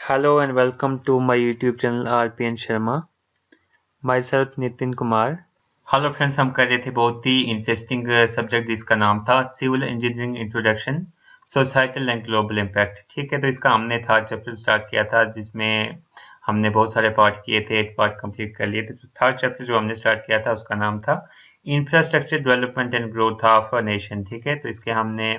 Hello and welcome to my YouTube channel RPN Sharma. Myself Nitin Kumar. Hello friends, हम कर रहे थे बहुत ही इंटरेस्टिंग सब्जेक्ट जिसका नाम था civil engineering introduction societal and global impact. ठीक है, तो इसका हमने थर्ड चैप्टर स्टार्ट किया था जिसमें हमने बहुत सारे पार्ट किए थे, 8 पार्ट कंप्लीट कर लिए थे। तो थर्ड चैप्टर जो हमने स्टार्ट किया था उसका नाम था infrastructure development and growth of a nation. ठीक है, तो इसके हमने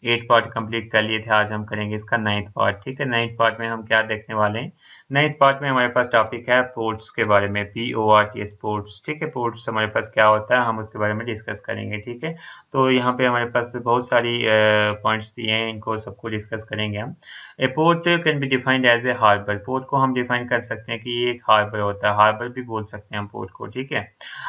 8 पार्ट कंप्लीट कर लिए थे। आज हम करेंगे इसका 9th पार्ट। ठीक है, 9th पार्ट में हम क्या देखने वाले हैं? 9th पार्ट में हमारे पास टॉपिक है पोर्ट्स के बारे में, PORTS पोर्ट्स। ठीक है, पोर्ट्स हमारे पास क्या होता है हम उसके बारे में डिस्कस करेंगे। ठीक है, तो यहाँ पे हमारे पास बहुत सारी पॉइंट्स दिए हैं, इनको सबको डिस्कस करेंगे हम। A port can be defined as a harbour. Port को हम डिफाइन कर सकते हैं कि ये एक हार्बर होता है, हार्बर भी बोल सकते हैं हम पोर्ट को। ठीक है,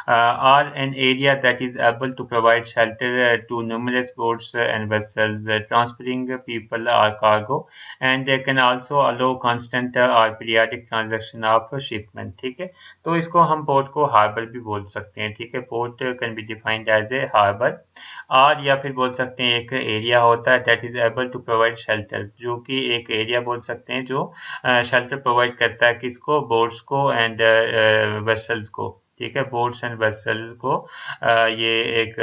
are an area that is able to provide shelter to numerous boats and vessels transporting people और cargo and can also allow constant और पीरियाडिक ट्रांजैक्शन ऑफ शिपमेंट। ठीक है, तो इसको हम पोर्ट को हार्बर भी बोल सकते हैं। ठीक है, port can be defined as a harbour. और या फिर बोल सकते हैं एक एरिया होता है that is able to provide shelter, जो कि एक एरिया बोल सकते हैं जो शेल्टर प्रोवाइड करता है किसको? बोट्स को एंड वेसल्स को। ठीक है, बोट्स एंड वेसल्स को ये एक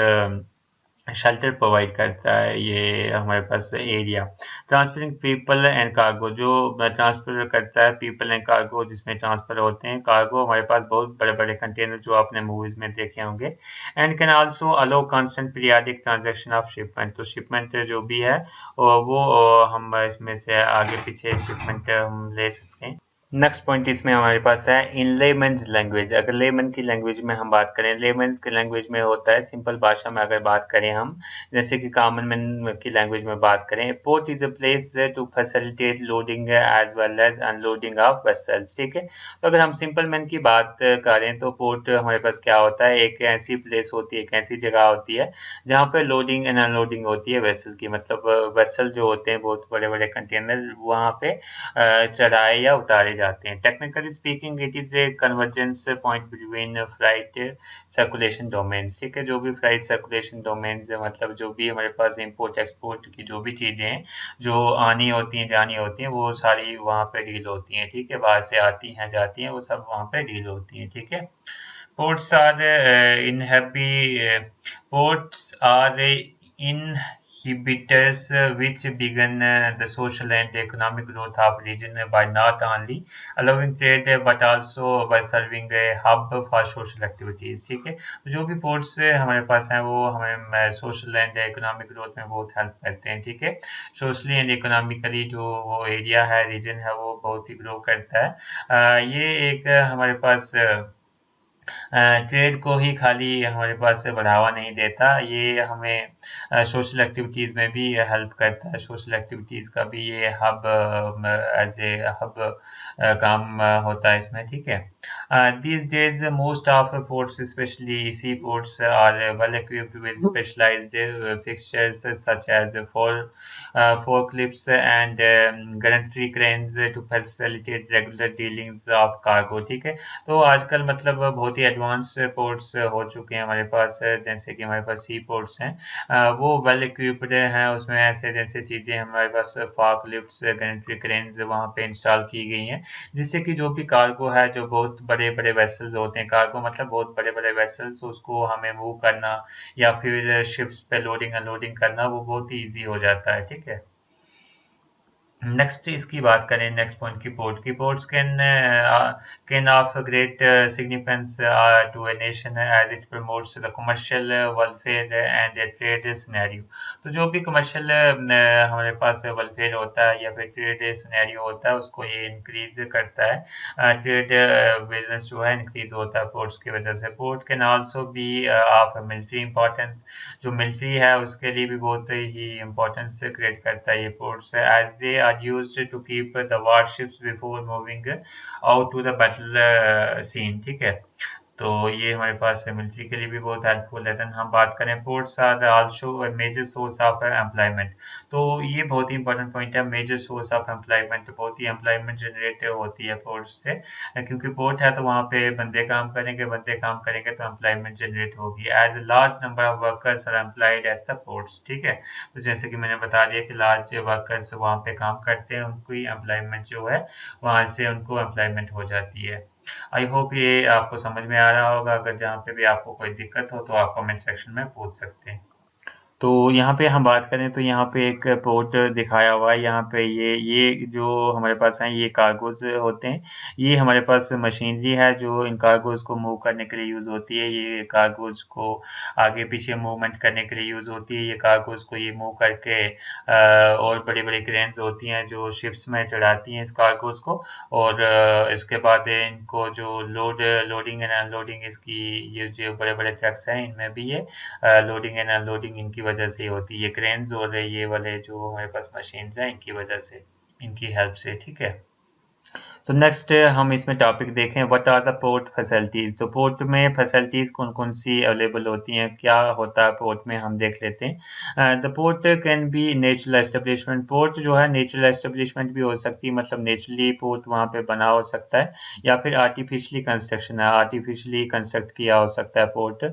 शेल्टर प्रोवाइड करता है, ये हमारे पास area. Transferring people and cargo, जो ट्रांसफर करता है पीपल एंड कार्गो, जिसमें ट्रांसफर होते हैं कार्गो हमारे पास बहुत बड़े बड़े कंटेनर जो आपने मूवीज में देखे होंगे। And can also allow constant periodic transaction of shipment. तो शिपमेंट जो भी है वो हम इसमें से आगे पीछे शिपमेंट हम ले सकते हैं। नेक्स्ट पॉइंट इसमें हमारे पास है इन लेमन्स लैंग्वेज। अगर लेमन की लैंग्वेज में हम बात करें, लेमन्स की लैंग्वेज में होता है सिंपल भाषा में अगर बात करें हम, जैसे कि कॉमन मैन की लैंग्वेज में बात करें, port is a place to facilitate loading as well as unloading of vessels. ठीक है, तो अगर हम सिंपल मैन की बात करें तो पोर्ट हमारे पास क्या होता है? एक ऐसी प्लेस होती है, एक ऐसी जगह होती है जहाँ पे लोडिंग एंड अनलोडिंग होती है वेसल की। मतलब वेसल जो होते हैं बहुत बड़े बड़े कंटेनर वहाँ पे चढ़ाए या उतारे जाते हैं। Technically speaking it is a convergence point between flight circulation domains. ठीक है, जो भी फ्लाइट सर्कुलेशन डोमेन्स मतलब जो भी हमारे पास इंपोर्ट एक्सपोर्ट की जो भी चीजें हैं जो आनी होती हैं जानी होती हैं वो सारी वहाँ पे डील होती हैं। ठीक है, बाहर से आती हैं जाती हैं वो सब वहाँ पे डील होती हैं। ठीक है, ports are ports are inhibitors which begin the social and economic growth of region by not only allowing trade but also by serving a hub for social activities। ठीक है, तो जो भी ports हमारे पास हैं वो हमें सोशल एंड इकोनॉमिक ग्रोथ में बहुत हेल्प करते हैं। ठीक है, सोशली एंड इकोनॉमिकली जो वो एरिया है, रीजन है, वो बहुत ही ग्रो करता है। ये एक हमारे पास ट्रेड को ही खाली हमारे पास से बढ़ावा नहीं देता, ये हमें सोशल एक्टिविटीज़ में भी हेल्प करता है। सोशल एक्टिविटीज़ का भी ये हब एज ए हब काम होता है इसमें। ठीक है, these days most of ports, especially sea ports, are well equipped with specialized fixtures such as forklifts and gantry cranes to facilitate regular dealings of cargo। ठीक है, तो आजकल मतलब बहुत ही एडवांस पोर्ट्स हो चुके हैं हमारे पास, जैसे कि हमारे पास सी पोर्ट्स हैं, वो वेल इक्विप्ड हैं। उसमें ऐसे जैसे चीज़ें हमारे पास फॉक लिफ्ट्स, गैंट्री क्रेन्स वहाँ पे इंस्टॉल की गई हैं, जिससे कि जो भी कार्गो है, जो बहुत बड़े बड़े वेसल्स होते हैं, कार्गो मतलब बहुत बड़े बड़े वेसल्स, उसको हमें मूव करना या फिर शिप्स पे लोडिंग अनलोडिंग करना वो बहुत ही ईजी हो जाता है। ठीक है, नेक्स्ट इसकी बात करें, नेक्स्ट पॉइंट की पोर्ट की, ports can of great significance to a nation as it promotes the commercial welfare and trade scenario. तो जो भी कमर्शियल हमारे पास वेलफेयर होता है या फिर ट्रेड सिनेरियो होता है उसको ये इंक्रीज करता है। ट्रेड बिजनेस जो है इंक्रीज होता है पोर्ट्स की वजह से। Port can also be of military importance, जो मिलिट्री है उसके लिए भी बहुत ही इंपॉर्टेंस क्रिएट करता है ये ports, as they are used to keep the warships before moving out to the battle scene। ठीक है, तो ये हमारे पास मिलिट्री के लिए भी बहुत हेल्पफुल है। देन हम बात करें ports are also major source of employment. तो ये बहुत ही इंपॉर्टेंट पॉइंट है, मेजर सोर्स ऑफ एम्प्लॉयमेंट, बहुत ही एम्प्लॉयमेंट जनरेट होती है पोर्ट्स से। क्योंकि पोर्ट है तो वहाँ पे बंदे काम करेंगे तो एम्प्लॉयमेंट जनरेट होगी। As large number of workers are employed at the ports, ठीक है। तो जैसे कि मैंने बता दिया कि लार्ज वर्कर्स वहाँ पे काम करते हैं, उनकी एम्प्लॉयमेंट जो है वहाँ से उनको एम्प्लॉयमेंट हो जाती है। आई होप ये आपको समझ में आ रहा होगा। अगर जहाँ पे भी आपको कोई दिक्कत हो तो आप कमेंट सेक्शन में पूछ सकते हैं। तो यहाँ पे हम बात करें तो यहाँ पे एक पोर्ट दिखाया हुआ है। यहाँ पे ये जो हमारे पास है ये कार्गोज होते हैं। ये हमारे पास मशीनरी है जो इन कार्गोज को मूव करने के लिए यूज़ होती है। ये कार्गोज को आगे पीछे मूवमेंट करने के लिए यूज़ होती है। ये कार्गोज को ये मूव करके और बड़ी बड़ी क्रेन्स होती हैं जो शिप्स में चढ़ाती हैं इस कार्गोज को। और इसके बाद इनको जो लोडिंग एंड अनलोडिंग इसकी, ये जो बड़े बड़े ट्रक्स हैं इनमें भी ये लोडिंग एंड अनलोडिंग इनकी वजह से ही होती है। ये क्रेन्स और ये वाले जो हमारे पास मशीन्स हैं इनकी वजह से, इनकी हेल्प से, ठीक है। तो नेक्स्ट हम इसमें टॉपिक देखें, what are the port facilities. तो पोर्ट में फैसिलिटीज़ कौन कौन सी अवेलेबल होती हैं, क्या होता है पोर्ट में, हम देख लेते हैं। The port can B natural establishment. Port जो है नेचुरल एस्टेब्लिशमेंट भी हो सकती है, मतलब नेचुरली पोर्ट वहाँ पे बना हो सकता है, या फिर आर्टिफिशियली कंस्ट्रक्शन है, आर्टिफिशियली कंस्ट्रक्ट किया हो सकता है port,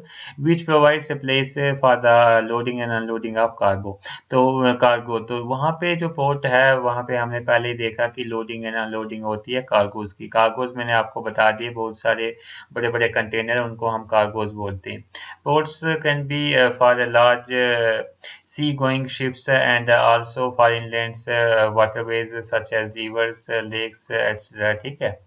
which provides a place for the loading and unloading of cargo. तो कार्गो, तो वहाँ पे जो पोर्ट है वहाँ पे हमने पहले ही देखा कि लोडिंग एंड अनलोडिंग होती है कार्गोज की। कार्गोज मैंने आपको बता दिए, बहुत सारे बड़े बड़े कंटेनर, उनको हम कार्गोज बोलते हैं। Ports can be for large sea going ships and also for inlands waterways such as rivers, lakes etcetera, ठीक है।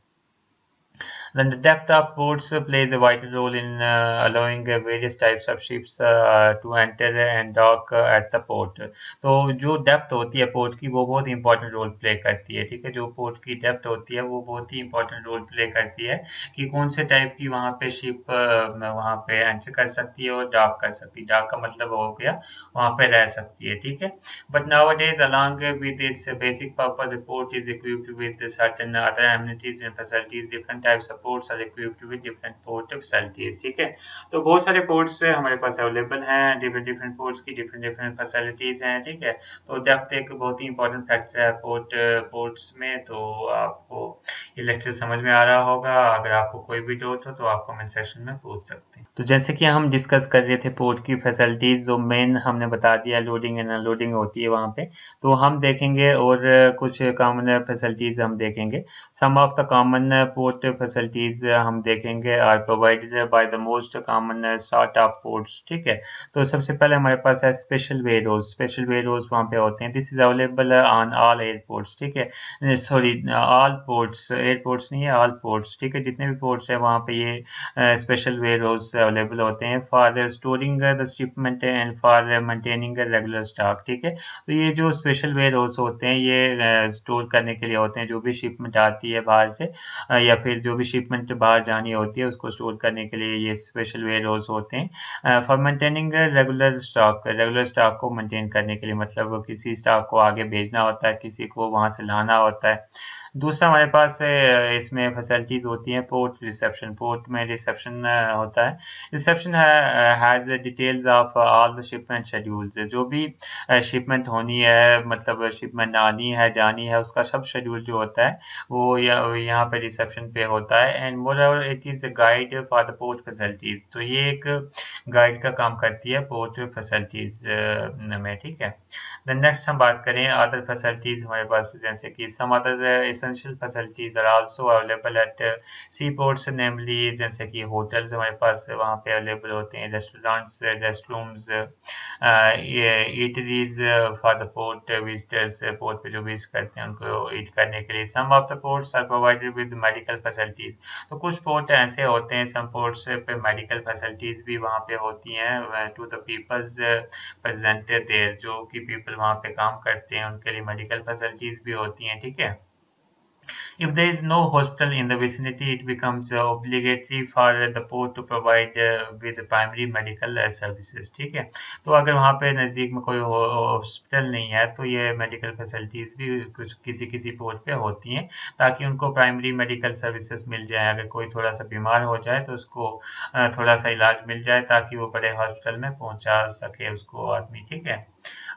Then the depth of ports plays a vital role in allowing various types of ships to enter and dock at the port. तो जो depth होती है port की वो बहुत important role play करती है, ठीक है। जो पोर्ट की डेप्थ होती है वो बहुत ही इंपॉर्टेंट रोल प्ले करती है कि कौन से टाइप की वहाँ पे शिप वहाँ पे एंटर कर सकती है और डॉक कर सकती है। डॉक का मतलब हो गया वहाँ पे रह सकती है, ठीक है। But nowadays, along with its basic purpose, the port is equipped with certain other amenities and facilities. Different types of ports are equipped with different port facilities. ठीक है। तो बहुत सारे ports हमारे पास अवेलेबल हैं, डिफरेंट डिफरेंट ports की different different facilities हैं, ठीक है। तो डेप्थ एक बहुत ही इंपॉर्टेंट फैक्टर है पोर्ट्स में। तो आपको ये लेक्चर समझ में आ रहा होगा। अगर आपको कोई भी डाउट हो तो आप कमेंट सेक्शन में पूछ सकते हैं। तो जैसे कि हम डिस्कस कर रहे थे पोर्ट की फैसिलिटीज, जो मेन हमने बता दिया लोडिंग एंड अनलोडिंग होती है वहाँ पे। तो हम देखेंगे और कुछ कॉमन फैसिलिटीज हम देखेंगे। Some of the common port facilities हम देखेंगे are provided by the most common sort of ports, ठीक है। तो सबसे पहले हमारे पास है स्पेशल वेयरहाउस। स्पेशल वेयरहाउस वहाँ पे होते हैं। This is available on all airports, ठीक है। सॉरी, ऑल पोर्ट्स, एयरपोर्ट्स नहीं है, ऑल पोर्ट्स, ठीक है। जितने भी पोर्ट्स हैं वहाँ पे ये स्पेशल वेयरहाउस अवेलेबल होते हैं for storing the shipment and for maintaining regular stock, ठीक है। तो ये जो स्पेशल वेयरहाउस होते हैं ये स्टोर करने के लिए होते हैं, जो भी शिपमेंट आती है बाहर से या फिर जो भी शिपमेंट बाहर जानी होती है उसको स्टोर करने के लिए ये स्पेशल वेयरहाउस होते हैं। फॉर मेंटेनिंग रेगुलर स्टॉक को मेंटेन करने के लिए, मतलब किसी स्टॉक को आगे भेजना होता है, किसी को वहां से लाना होता है। दूसरा हमारे पास इसमें फैसिलिटीज होती हैं पोर्ट रिसेप्शन। पोर्ट में रिसेप्शन होता है। Reception has details of all the shipment schedules. जो भी शिपमेंट होनी है, मतलब शिपमेंट आनी है जानी है, उसका सब शेड्यूल जो होता है वो यहाँ पे रिसेप्शन पे होता है। And more over it is guide for the port facilities. तो ये एक गाइड का काम करती है पोर्ट फैसिलिटीज में, ठीक है। देन नेक्स्ट हम बात करें अदर फैसिलिटीज हमारे पास, जैसे कि some other essential facilities are also available at sea ports, namely जैसे कि होटल्स हमारे पास वहाँ पे अवेलेबल होते हैं, restaurants, rest rooms, eateries for the port visitors. Port पे जो विजिट करते हैं उनको ईट करने के लिए। Some of the ports are provided with medical facilities. तो कुछ पोर्ट ऐसे होते हैं, सम पोर्ट्स पे मेडिकल फैसिलिटीज भी वहाँ पे होती हैं to the peoples presented there. जो कि पीपल वहाँ पे काम करते हैं उनके लिए मेडिकल फैसिलिटीज भी होती हैं, ठीक है। If there is no hospital in the vicinity, it becomes obligatory for the port to provide with primary medical services. ठीक है, तो अगर वहाँ पे नज़दीक में कोई हॉस्पिटल नहीं है तो ये मेडिकल फैसिलिटीज़ भी कुछ किसी किसी पोर्ट पे होती हैं, ताकि उनको प्राइमरी मेडिकल सर्विसेज मिल जाए। अगर कोई थोड़ा सा बीमार हो जाए तो उसको थोड़ा सा इलाज मिल जाए, ताकि वो बड़े हॉस्पिटल में पहुँचा सके उसको आदमी। ठीक है,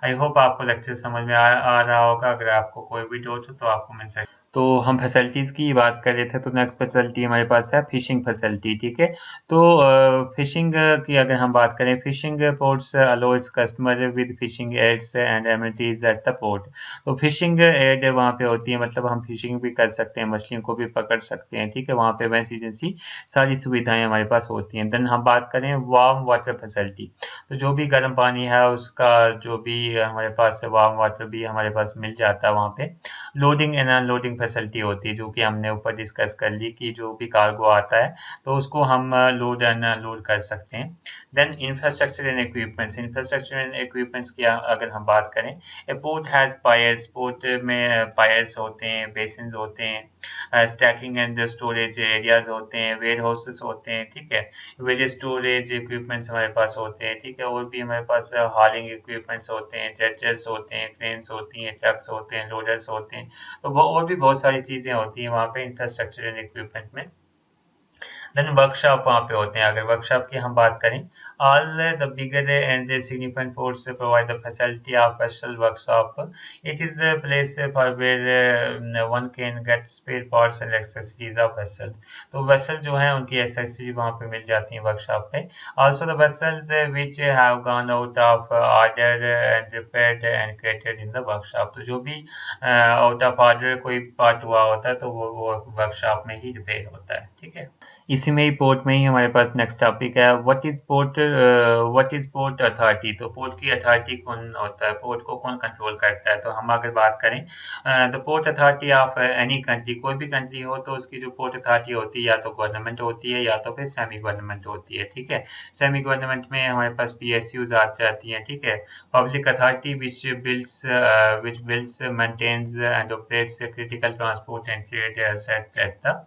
आई होप आपको लेक्चर समझ में आ रहा होगा। अगर आपको कोई भी डाउट हो तो आपको मिल सकता है। तो हम फैसिलिटीज़ की बात कर रहे थे, तो नेक्स्ट फैसिलिटी हमारे पास है फिशिंग फैसिलिटी। ठीक है, तो फिशिंग की अगर हम बात करें, fishing ports allow its customer with fishing aids and amenities at the port. तो फिशिंग एड वहाँ पे होती है, मतलब हम फिशिंग भी कर सकते हैं, मछलियों को भी पकड़ सकते हैं। ठीक है, वहाँ पे वैसी जैसी सारी सुविधाएं हमारे पास होती हैं। देन हम बात करें वार्म वाटर फैसिलिटी, तो जो भी गर्म पानी है उसका जो भी हमारे पास वार्म वाटर भी हमारे पास मिल जाता है वहाँ पे। लोडिंग एंड अनलोडिंग फैसिलिटी होती है, जो कि हमने ऊपर डिस्कस कर ली कि जो भी कार्गो आता है तो उसको हम लोड एंड अनलोड कर सकते हैं। Then infrastructure and equipments, infrastructure and equipments की अगर हम बात करें, a port has piers, port में पायर्स होते हैं, बेसिन्स होते हैं, स्टैकिंग एंड स्टोरेज एरियाज होते हैं, वेयर हाउसेस होते हैं। ठीक है, वेरियस स्टोरेज इक्विपमेंट्स हमारे पास होते हैं। ठीक है, और भी हमारे पास हॉलिंग इक्विपमेंट्स होते हैं, ड्रेचर्स होते हैं, क्रेन्स होती हैं, ट्रक्स होते हैं, लोडर्स होते हैं। तो वो और भी बहुत सारी चीज़ें होती हैं वहाँ पे इंफ्रास्ट्रक्चर एंड इक्विपमेंट में। देन वर्कशॉप वहाँ पे होते हैं। अगर वर्कशॉप की हम बात करें, all the bigger and significant ports provide the facility of special workshop. It is a place for where one can get spare parts and accessories of vessel. तो वेसल जो है उनकी एक्सेसरी वहाँ पे मिल जाती है वर्कशॉप पे। Also the vessels which have gone out of order and repaired and created in the workshop. तो जो भी आउट ऑफ ऑर्डर कोई पार्ट हुआ होता है तो वो वर्कशॉप में ही रिपेयर होता है। ठीक है, इसी में ही पोर्ट में ही हमारे पास नेक्स्ट टॉपिक है, व्हाट इज पोर्ट अथॉरिटी। तो पोर्ट की अथॉरिटी कौन होता है, पोर्ट को कौन कंट्रोल करता है। तो हम अगर बात करें the port authority of any country, कोई भी कंट्री हो तो उसकी जो पोर्ट अथॉरिटी होती है या तो गवर्नमेंट होती है या तो फिर सेमी गवर्नमेंट होती है। ठीक है, सेमी गवर्नमेंट में हमारे पास पीएसयूज आ जाती हैं। ठीक है, public authority which builds maintains and operates critical transport and trade asset at the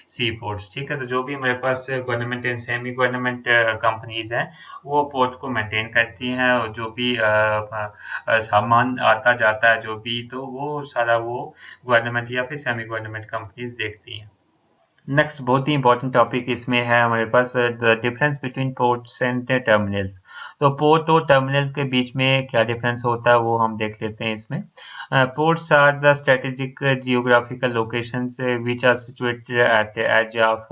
sea ports. ठीक है, तो जो भी हमारे पास government and semi government companies हैं वो पोर्ट को मेंटेन करती हैं, और जो भी सामान आता जाता है जो भी, तो वो सारा वो गवर्नमेंट या फिर सेमी गवर्नमेंट कंपनीज देखती हैं। नेक्स्ट बहुत ही इंपॉर्टेंट टॉपिक इसमें है हमारे पास, the difference between ports and terminals. तो पोर्ट और टर्मिनल के बीच में क्या डिफरेंस होता है वो हम देख लेते हैं इसमें। Ports are the strategic geographical locations which are situated at edge of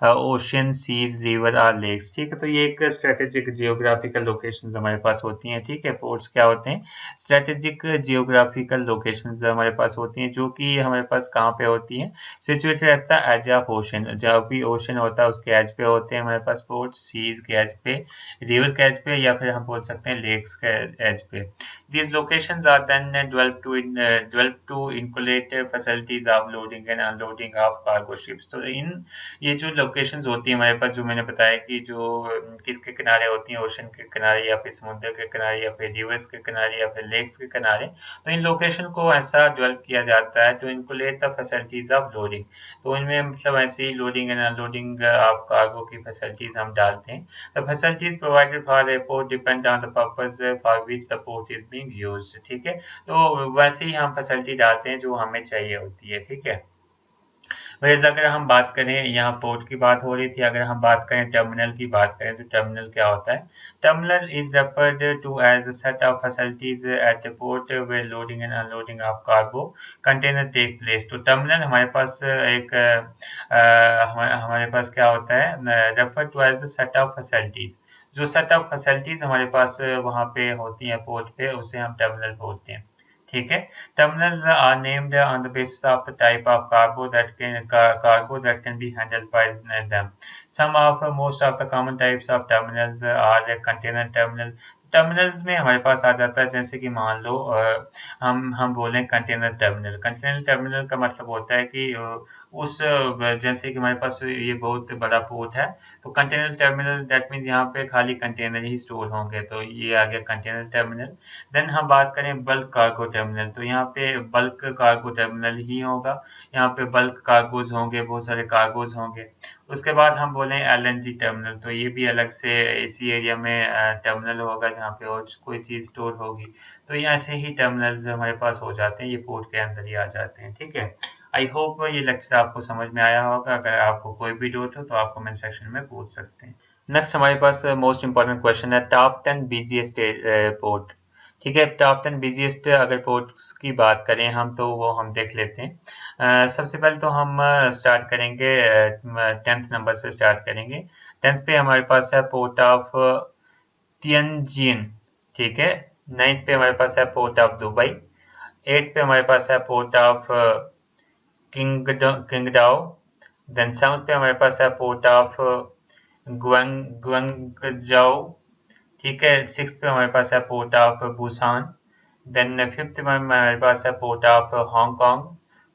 ocean, seas, river और लेक्स। ठीक है, तो ये एक स्ट्रेटेजिक जियोग्राफिकल लोकेशंस हमारे पास होती हैं। ठीक है, पोर्ट्स क्या होते हैं, स्ट्रेटेजिक जियोग्राफिकल लोकेशंस हमारे पास होती हैं, जो कि हमारे पास कहाँ पे होती हैं, सिचुएटेड रहता है एज ऑफ ओशन। जब भी ओशन होता है उसके एज पे होते हैं हमारे पास पोर्ट, सीज के एज पे, रिवर के एज पे, या फिर हम बोल सकते हैं लेक्स के एज पे। These locations are then developed to inculate facilities of loading and unloading of cargo ships. तो इन ये जो लोकेशंस होती है हमारे पास, जो मैंने बताया कि जो किसके किनारे होती हैं, ओशन के किनारे या फिर समुद्र के किनारे या फिर रिवर्स के किनारे या फिर लेक्स के किनारे, तो इन लोकेशन को ऐसा डेवलप किया जाता है to inculcate the facilities of loading. तो इनमें मतलब ऐसे ही loading and unloading of cargo की फैसिलिटीज हम डालते हैं। The facilities provided for a port depend on the purpose for which the port is being used. ठीक है, तो वैसे ही हम फैसिलिटी डालते हैं जो हमें चाहिए होती है। ठीक है, वैसे अगर हम बात करें, यहाँ पोर्ट की बात हो रही थी, अगर हम बात करें टर्मिनल की बात करें तो टर्मिनल क्या होता है। Terminal is referred to as a set of facilities at a port where loading and unloading of cargo container take place. तो टर्मिनल हमारे पास एक हमारे पास क्या होता है, refer to as the set of facilities. जो सेट ऑफ फैसिलिटीज हमारे पास वहाँ पे होती हैं पोर्ट पे, उसे हम टर्मिनल बोलते हैं। ठीक है, terminals are named on the basis of the type of cargo that can be handled by them. Some of most of the common types of terminals are a container terminal. Terminals में हमारे पास आ जाता है, जैसे कि मान लो हम बोलें container terminal. Container terminal का मतलब होता है कि जैसे कि हमारे पास ये बहुत बड़ा पोर्ट है, तो कंटेनर टर्मिनल दैट मीन्स यहाँ पे खाली कंटेनर ही स्टोर होंगे, तो ये आ गया कंटेनर टर्मिनल। देन हम बात करें बल्क कार्गो टर्मिनल, तो यहाँ पे बल्क कार्गो टर्मिनल ही होगा, यहाँ पे बल्क कार्गोज होंगे, बहुत सारे कार्गोज होंगे। उसके बाद हम बोलें एलएनजी टर्मिनल, तो ये भी अलग से इसी एरिया में टर्मिनल होगा जहाँ पे और कोई चीज़ स्टोर होगी। तो ये ऐसे ही टर्मिनल्स हमारे पास हो जाते हैं, ये पोर्ट के अंदर ही आ जाते हैं। ठीक है, आई होप ये लेक्चर आपको समझ में आया होगा। अगर आपको कोई भी डाउट हो तो आप कमेंट सेक्शन में पूछ सकते हैं। नेक्स्ट हमारे पास मोस्ट इंपॉर्टेंट क्वेश्चन है, टॉप 10 बिजीएस्ट पोर्ट। ठीक है, टॉप 10 बिजीएस्ट अगर पोर्ट्स की बात करें हम, तो वो हम देख लेते हैं। सबसे पहले तो हम स्टार्ट करेंगे 10th नंबर से स्टार्ट करेंगे। 10th पे हमारे पास है पोर्ट ऑफ तियानजिन। ठीक है, 9th पे हमारे पास है पोर्ट ऑफ दुबई। 8th पे हमारे पास है पोर्ट ऑफ किंगडाओ। देन 7th पे हमारे पास है पोर्ट ऑफ ग्वांगजाओ। ठीक है, 6th पे हमारे पास है port of Busan. Then 5th में हमारे पास है पोर्ट ऑफ हांगकांग।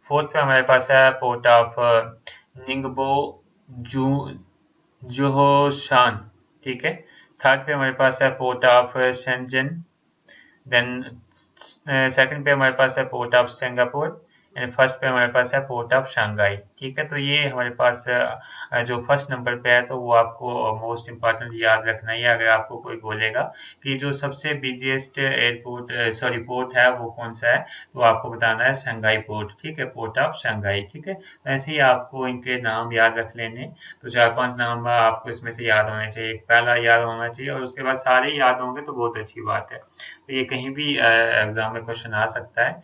4th पे हमारे पास है पोर्ट ऑफ निंगबो जू जोहोशान। ठीक है, 3rd पे हमारे पास है port of Shenzhen. Then 2nd पे हमारे पास है port of Singapore. And 1st पे हमारे पास है पोर्ट ऑफ शंघाई। ठीक है, तो ये हमारे पास जो फर्स्ट नंबर पे है, तो वो आपको मोस्ट इम्पॉर्टेंट याद रखना ही है। अगर आपको कोई बोलेगा कि जो सबसे बिजीएस्ट एयरपोर्ट पोर्ट है वो कौन सा है, तो आपको बताना है शंघाई पोर्ट। ठीक है, पोर्ट ऑफ शंघाई। ठीक है, तो ऐसे ही आपको इनके नाम याद रख लेने। तो 4-5 नाम आपको इसमें से याद होने चाहिए, एक पहला याद होना चाहिए और उसके बाद सारे याद होंगे तो बहुत अच्छी बात है। तो ये कहीं भी एग्जाम में क्वेश्चन आ सकता है,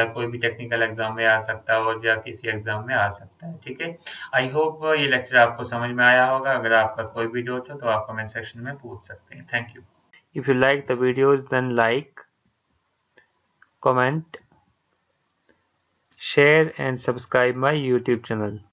कोई भी टेक्निकल एग्जाम में आ सकता है और या किसी एग्जाम में आ सकता है। ठीक है, आई होप ये लेक्चर आपको समझ में आया होगा। अगर आपका कोई भी डाउट हो तो आप कमेंट सेक्शन में पूछ सकते हैं। Thank you. If you like the videos then like, comment, share and subscribe my YouTube channel.